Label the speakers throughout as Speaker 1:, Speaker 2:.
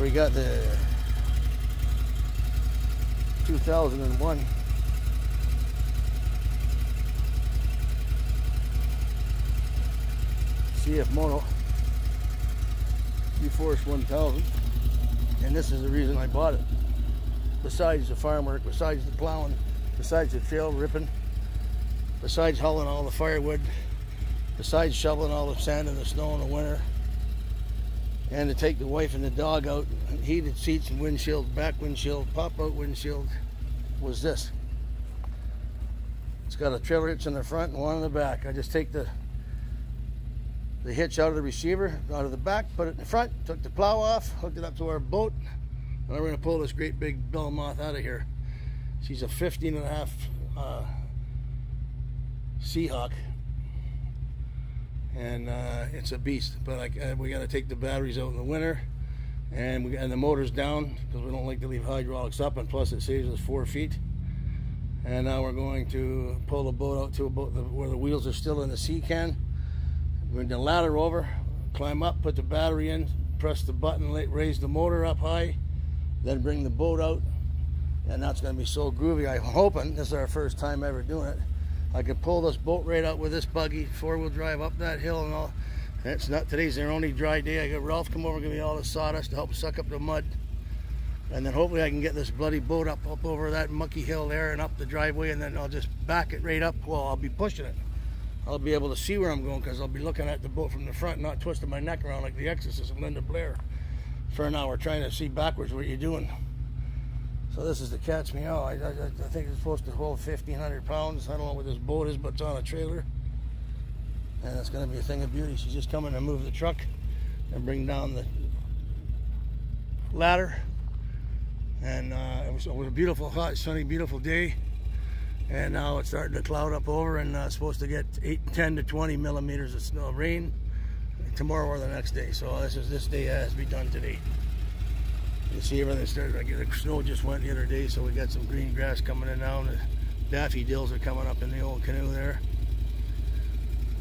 Speaker 1: we got the 2001 F Moto Force 1000, and this is the reason I bought it. Besides the farm work, besides the plowing, besides the trail ripping, besides hauling all the firewood, besides shoveling all the sand and the snow in the winter, and to take the wife and the dog out, and heated seats and windshield, back windshield, pop-out windshield, was this. It's got a trailer hitch in the front and one in the back. I just take the hitch out of the receiver, out of the back, put it in the front, took the plow off, hooked it up to our boat, and we're going to pull this great big Belmoth out of here. She's a 15.5 Seahawk, and it's a beast. But we got to take the batteries out in the winter, and the motor's down because we don't like to leave hydraulics up, and plus it saves us 4 feet. And now we're going to pull the boat out to about where the wheels are still in the sea can. We're going to ladder over, climb up, put the battery in, press the button, raise the motor up high, then bring the boat out, and that's going to be so groovy. I'm hoping this is our first time ever doing it. I could pull this boat right out with this buggy, 4-wheel drive up that hill and all. And it's not, today's their only dry day. I got Ralph come over, give me all the sawdust to help suck up the mud, and then hopefully I can get this bloody boat up over that mucky hill there and up the driveway, and then I'll just back it right up. Well, I'll be pushing it. I'll be able to see where I'm going because I'll be looking at the boat from the front, not twisting my neck around like the Exorcist and Linda Blair for an hour trying to see backwards what you're doing. So this is the Catch Me Out. I think it's supposed to hold 1,500 pounds. I don't know what this boat is, but it's on a trailer. And it's going to be a thing of beauty. She's just coming to move the truck and bring down the ladder. And it was a beautiful, hot, sunny, beautiful day. And now it's starting to cloud up over, and supposed to get 10 to 20 millimeters of snow, rain tomorrow or the next day. So this day has to be done today. You see everything started. The snow just went the other day, so we got some green grass coming in now. The daffodils are coming up in the old canoe there.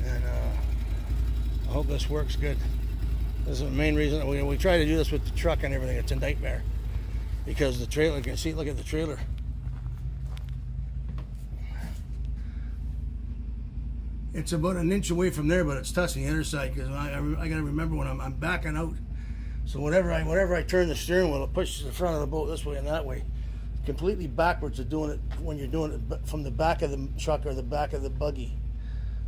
Speaker 1: And I hope this works good. This is the main reason we try to do this with the truck and everything. It's a nightmare because the trailer, you can see, look at the trailer. It's about an inch away from there, but it's touching the other side because I got to remember when I'm backing out. So whenever I turn the steering wheel, it pushes the front of the boat this way and that way. Completely backwards of doing it when you're doing it from the back of the truck or the back of the buggy.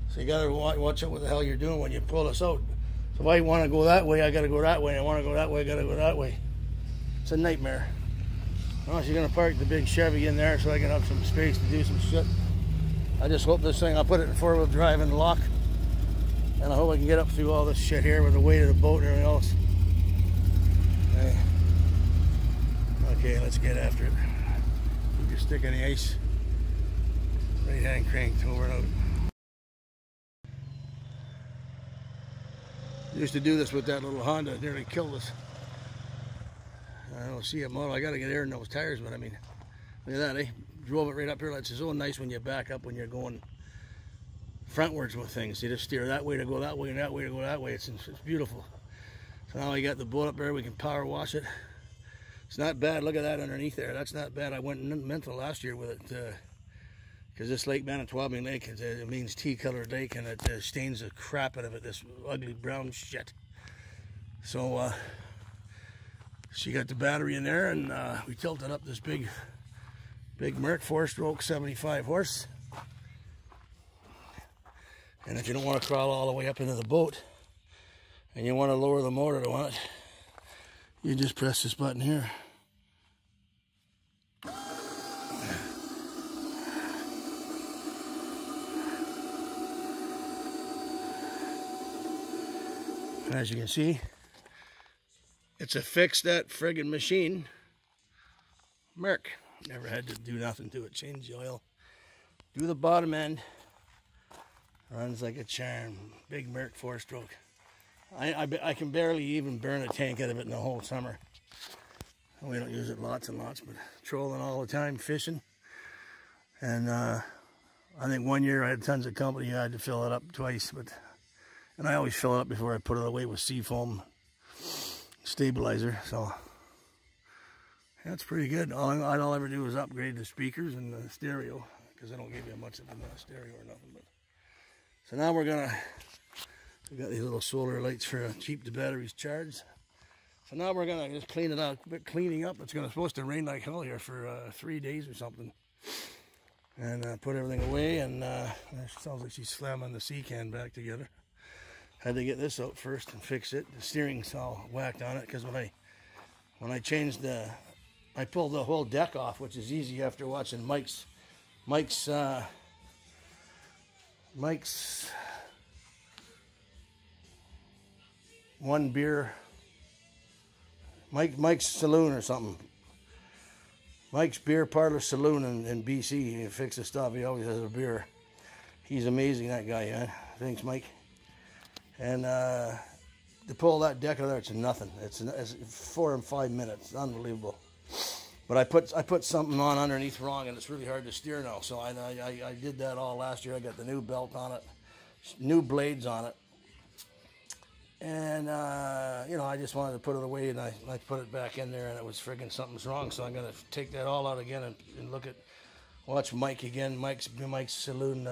Speaker 1: So you got to watch out what the hell you're doing when you pull this out. So if I want to go that way, I got to go that way. I want to go that way, I got to go that way. It's a nightmare. Unless you're going to park the big Chevy in there so I can have some space to do some shit. I just hope this thing, I'll put it in 4-wheel drive and lock, and I hope I can get up through all this shit here with the weight of the boat and everything else. Okay, let's get after it. Keep your stick in the ice. Right hand cranked over and out. Used to do this with that little Honda. It nearly killed us. I don't see a model. I got to get air in those tires, but I mean, look at that, eh? Drove it right up here. It's so nice when you back up when you're going frontwards with things. You just steer that way to go that way and that way to go that way. It's beautiful. So now we got the boat up there. We can power wash it. It's not bad. Look at that underneath there. That's not bad. I went mental last year with it because this Lake Manitowoc Lake, it means tea-colored lake, and it stains the crap out of it, this ugly brown shit. So she got the battery in there, and we tilted up this big Merc 4-stroke 75 horse. And if you don't want to crawl all the way up into the boat and you want to lower the motor to it, you just press this button here. And as you can see, it's a fix that friggin' machine Merc. Never had to do nothing to it. Change the oil. Do the bottom end. Runs like a charm. Big Merc 4-stroke. I can barely even burn a tank out of it in the whole summer. We don't use it lots and lots, but trolling all the time, fishing. And I think one year I had tons of company. I had to fill it up twice, and I always fill it up before I put it away with seafoam stabilizer. So That's pretty good. All I'll ever do is upgrade the speakers and the stereo, because I don't give you much of a stereo or nothing. But so now we got these little solar lights for keep the batteries charged. So now we're gonna just clean it out, cleaning up. It's supposed to rain like hell here for 3 days or something, and put everything away. And it sounds like she's slamming the sea can back together. Had to get this out first and fix it. The steering's all whacked on it, because when I changed I pulled the whole deck off, which is easy after watching Mike's one beer, Mike's Saloon or something. Mike's Beer Parlor Saloon in BC. He fixes stuff. He always has a beer. He's amazing, that guy. Yeah? Thanks, Mike. And to pull that deck out of there, it's nothing. It's 4 and 5 minutes. Unbelievable. But I put something on underneath wrong, and it's really hard to steer now. So I did that all last year. I got the new belt on it, new blades on it. And, you know, I just wanted to put it away, and I put it back in there, and it was friggin' something's wrong. So I'm going to take that all out again and watch Mike again, Mike's Saloon,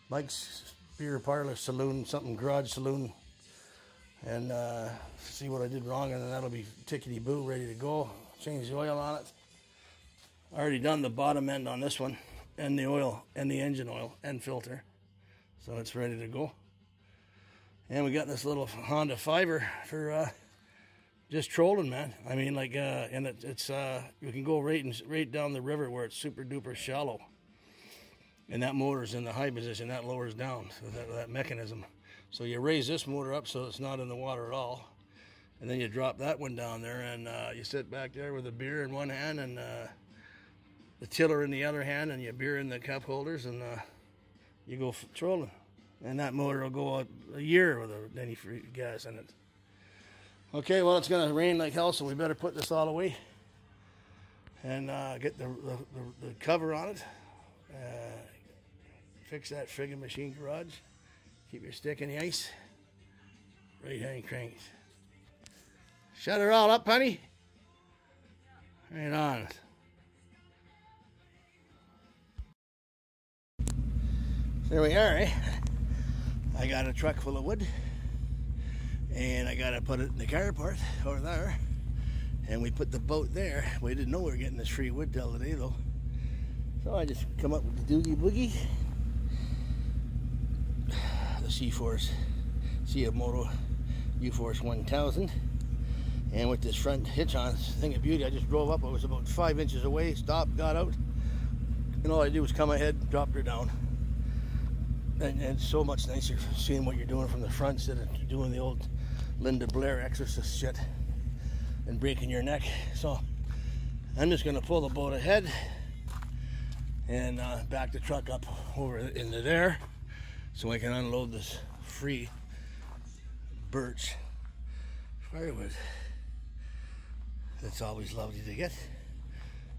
Speaker 1: Mike's Beer Parlor Saloon, something garage saloon, and see what I did wrong, and then that'll be tickety-boo, ready to go. Change the oil on it. I already done the bottom end on this one, and the oil, and the engine oil, and filter. So it's ready to go. And we got this little Honda Fiber for just trolling, man. I mean, like, and it's you can go right down the river where it's super duper shallow. And that motor's in the high position, that lowers down, so that mechanism. So you raise this motor up so it's not in the water at all. And then you drop that one down there, and you sit back there with a beer in one hand and the tiller in the other hand, and your beer in the cup holders, and you go trolling. And that motor will go a year without any free gas in it. Okay, well, it's going to rain like hell, so we better put this all away and get the cover on it. Fix that friggin' machine garage. Keep your stick in the ice. Right hand cranks. Shut her all up, honey. Right on. There we are, eh? I got a truck full of wood, and I gotta put it in the carport over there, and we put the boat there. We didn't know we were getting this free wood till today, though. So I just come up with the Doogie Boogie, the F Moto U-Force 1000, and with this front hitch on, thing of beauty. I just drove up. I was about 5 inches away, stopped, got out, and all I did was come ahead, dropped her down. And it's so much nicer seeing what you're doing from the front instead of doing the old Linda Blair exorcist shit and breaking your neck. So I'm just going to pull the boat ahead and back the truck up over into there so I can unload this free birch firewood. That's always lovely to get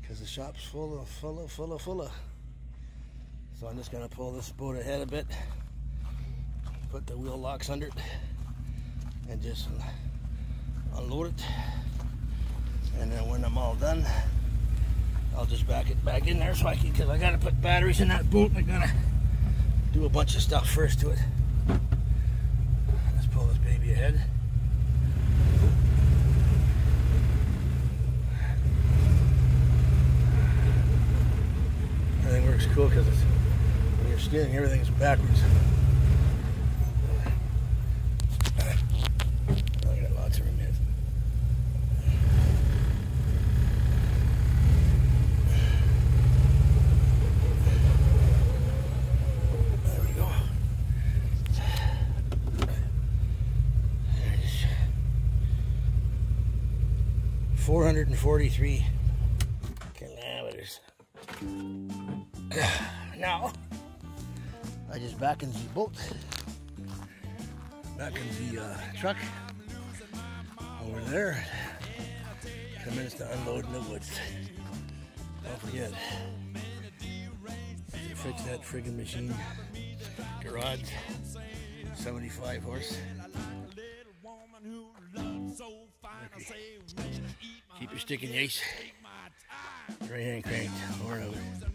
Speaker 1: because the shop's full of. So I'm just going to pull this boat ahead a bit, put the wheel locks under it, and just unload it. And then when I'm all done, I'll just back it back in there so I can, because I got to put batteries in that boat, and I got to do a bunch of stuff first to it. Let's pull this baby ahead. Everything works cool because it's when you're steering, everything's backwards. I got lots of room here. There we go. There's 443 kilometers. Now, I just back in the boat, back in the truck over there. 10 minutes to unload the woods. Don't forget, fix that friggin' machine. Garage, 75 horse. Keep your stick in the ice. Right hand cranked. Over and out.